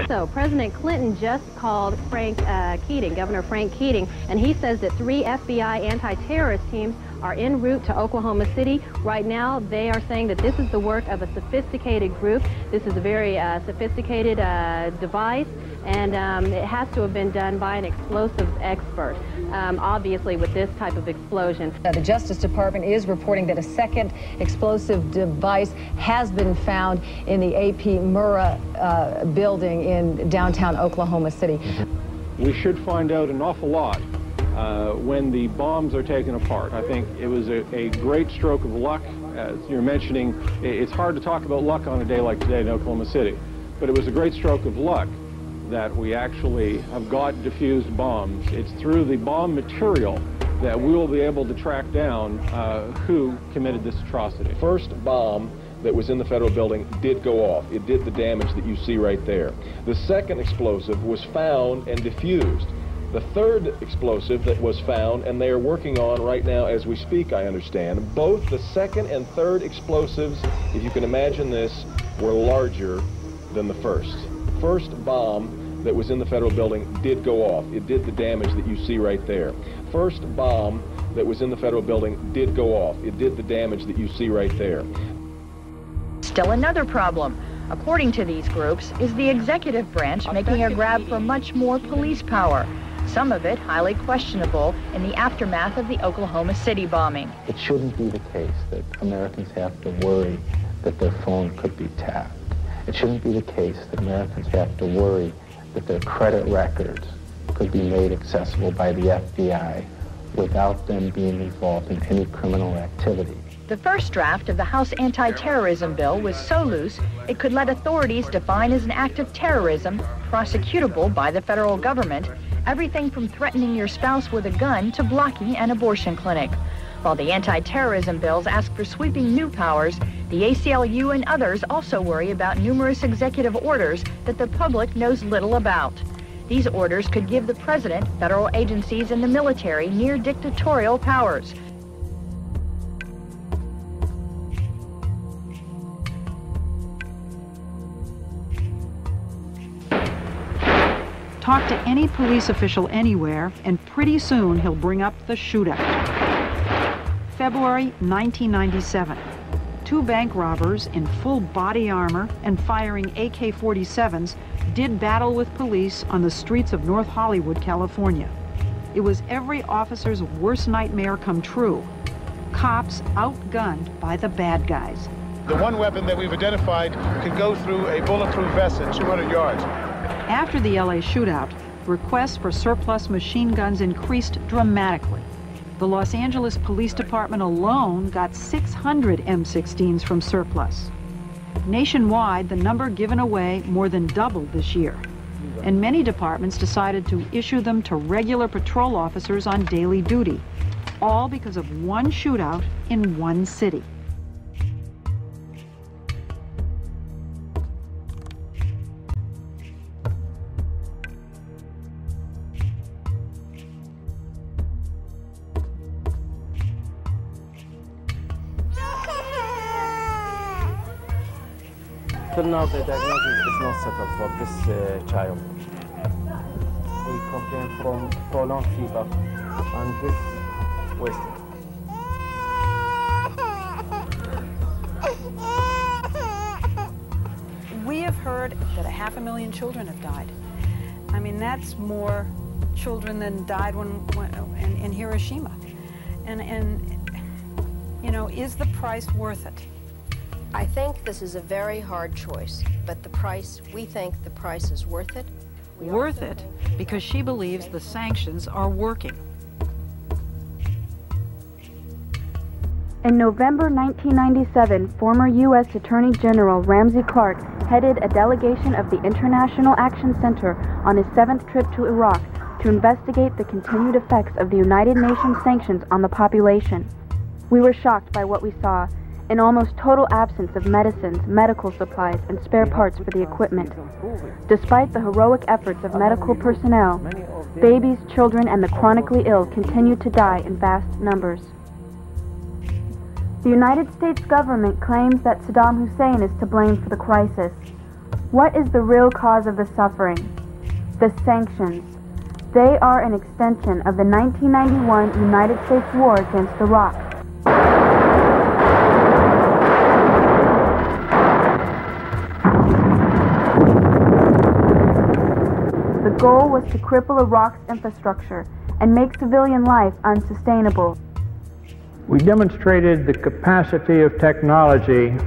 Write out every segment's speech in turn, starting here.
So President Clinton just called Governor Frank Keating, and he says that 3 FBI anti-terrorist teams are en route to Oklahoma City. Right now, they are saying that this is the work of a sophisticated group. This is a very sophisticated device, and it has to have been done by an explosives expert, obviously with this type of explosion. The Justice Department is reporting that a second explosive device has been found in the A.P. Murrah building in downtown Oklahoma City. We should find out an awful lot when the bombs are taken apart. I think it was a great stroke of luck. As you're mentioning, it's hard to talk about luck on a day like today in Oklahoma City, but it was a great stroke of luck that we actually have got diffused bombs. It's through the bomb material that we will be able to track down who committed this atrocity. First bomb that was in the federal building did go off. It did the damage that you see right there. The second explosive was found and diffused. The third explosive that was found, and they are working on right now as we speak, I understand, both the second and third explosives, if you can imagine this, were larger than the first. First bomb that was in the federal building did go off. It did the damage that you see right there. First bomb that was in the federal building did go off. It did the damage that you see right there. Still another problem, according to these groups, is the executive branch making a grab for much more police power, some of it highly questionable in the aftermath of the Oklahoma City bombing. It shouldn't be the case that Americans have to worry that their phone could be tapped. It shouldn't be the case that Americans have to worry that their credit records could be made accessible by the FBI without them being involved in any criminal activity. The first draft of the House anti-terrorism bill was so loose it could let authorities define as an act of terrorism, prosecutable by the federal government, everything from threatening your spouse with a gun to blocking an abortion clinic. While the anti-terrorism bills ask for sweeping new powers, the ACLU and others also worry about numerous executive orders that the public knows little about. These orders could give the president, federal agencies, and the military near dictatorial powers. Talk to any police official anywhere, and pretty soon he'll bring up the shootout. February 1997. 2 bank robbers in full body armor and firing AK-47s did battle with police on the streets of North Hollywood, California. It was every officer's worst nightmare come true. Cops outgunned by the bad guys. The one weapon that we've identified can go through a bulletproof vest at 200 yards. After the LA shootout, requests for surplus machine guns increased dramatically. The Los Angeles Police Department alone got 600 M16s from surplus. Nationwide, the number given away more than doubled this year. And many departments decided to issue them to regular patrol officers on daily duty, all because of one shootout in one city. Till now, the diagnosis is not settled for this child. We complain from prolonged fever and this wasting. We have heard that 500,000 children have died. I mean, that's more children than died in Hiroshima. And you know, is the price worth it? I think this is a very hard choice, but we think the price is worth it. Worth it because she believes the sanctions are working. In November 1997, former U.S. Attorney General Ramsey Clark headed a delegation of the International Action Center on his 7th trip to Iraq to investigate the continued effects of the United Nations sanctions on the population. We were shocked by what we saw, an almost total absence of medicines, medical supplies, and spare parts for the equipment. Despite the heroic efforts of medical personnel, babies, children, and the chronically ill continued to die in vast numbers. The United States government claims that Saddam Hussein is to blame for the crisis. What is the real cause of the suffering? The sanctions. They are an extension of the 1991 United States war against Iraq. The goal was to cripple Iraq's infrastructure and make civilian life unsustainable. We demonstrated the capacity of technology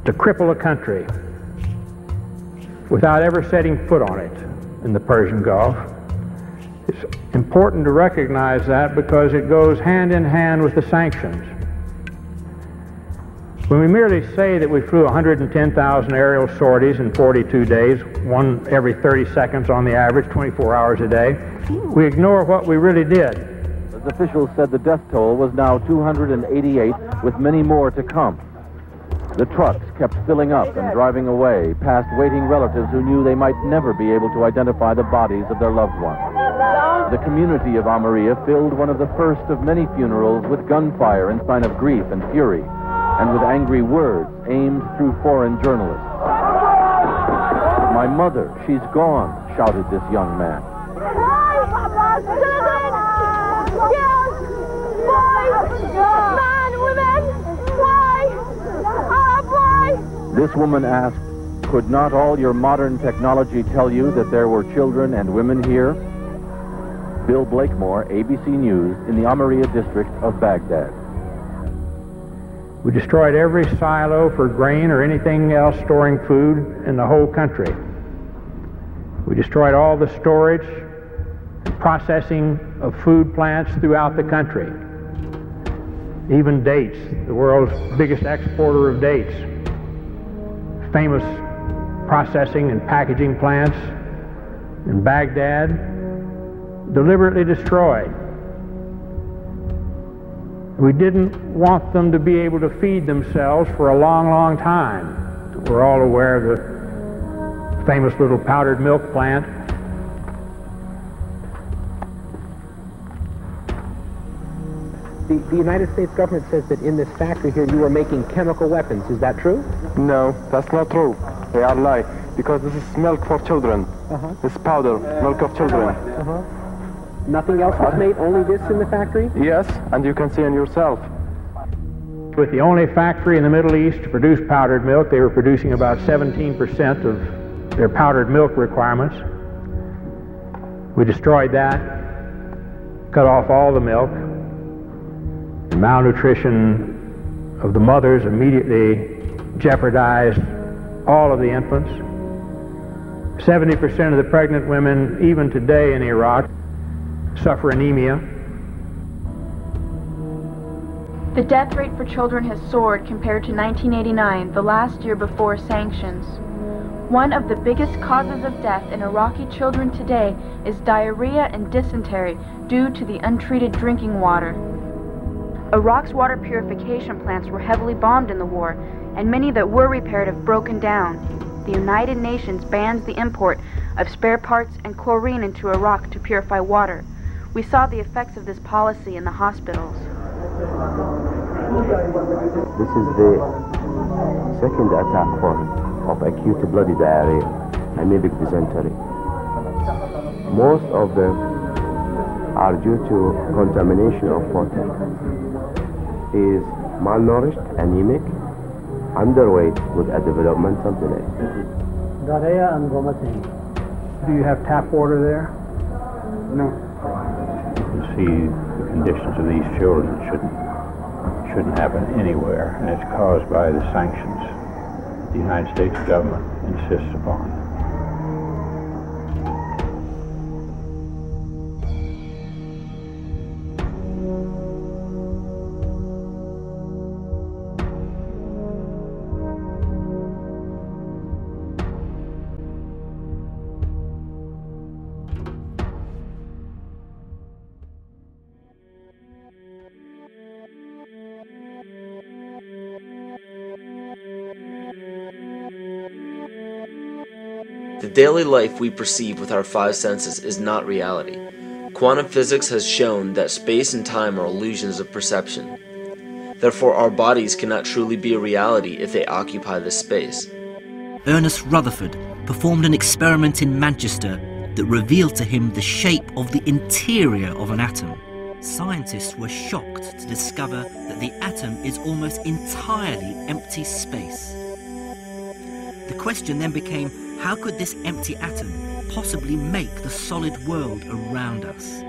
to cripple a country without ever setting foot on it in the Persian Gulf. It's important to recognize that because it goes hand in hand with the sanctions. When we merely say that we flew 110,000 aerial sorties in 42 days, one every 30 seconds on the average, 24 hours a day, we ignore what we really did. As officials said, the death toll was now 288, with many more to come. The trucks kept filling up and driving away, past waiting relatives who knew they might never be able to identify the bodies of their loved ones. The community of Amaria filled one of the first of many funerals with gunfire in sign of grief and fury, and with angry words aimed through foreign journalists. "My mother, she's gone," shouted this young man. This woman asked, "Could not all your modern technology tell you that there were children and women here?" Bill Blakemore, ABC News, in the Amaria district of Baghdad. We destroyed every silo for grain or anything else storing food in the whole country. We destroyed all the storage and processing of food plants throughout the country. Even dates, the world's biggest exporter of dates. Famous processing and packaging plants in Baghdad, deliberately destroyed. We didn't want them to be able to feed themselves for a long, long time. We're all aware of the famous little powdered milk plant. The United States government says that in this factory here you are making chemical weapons. Is that true? No, that's not true. They are lie, because this is milk for children. This powder, milk of children. Nothing else was made, only this in the factory? Yes, and you can see it yourself. With the only factory in the Middle East to produce powdered milk, they were producing about 17% of their powdered milk requirements. We destroyed that, cut off all the milk. The malnutrition of the mothers immediately jeopardized all of the infants. 70% of the pregnant women, even today in Iraq, suffer anemia. The death rate for children has soared compared to 1989, the last year before sanctions. One of the biggest causes of death in Iraqi children today is diarrhea and dysentery due to the untreated drinking water. Iraq's water purification plants were heavily bombed in the war, and many that were repaired have broken down. The United Nations bans the import of spare parts and chlorine into Iraq to purify water. We saw the effects of this policy in the hospitals. This is the second attack form of acute bloody diarrhea, amoebic dysentery. Most of them are due to contamination of water. Is malnourished, anemic, underweight with a developmental delay. Diarrhea and vomiting. Do you have tap water there? No. You see the conditions of these children shouldn't happen anywhere, and it's caused by the sanctions the United States government insists upon. The daily life we perceive with our five senses is not reality. Quantum physics has shown that space and time are illusions of perception. Therefore, our bodies cannot truly be a reality if they occupy this space. Ernest Rutherford performed an experiment in Manchester that revealed to him the shape of the interior of an atom. Scientists were shocked to discover that the atom is almost entirely empty space. The question then became, how could this empty atom possibly make the solid world around us?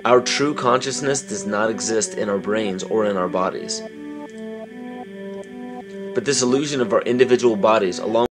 Our true consciousness does not exist in our brains or in our bodies. But this illusion of our individual bodies, along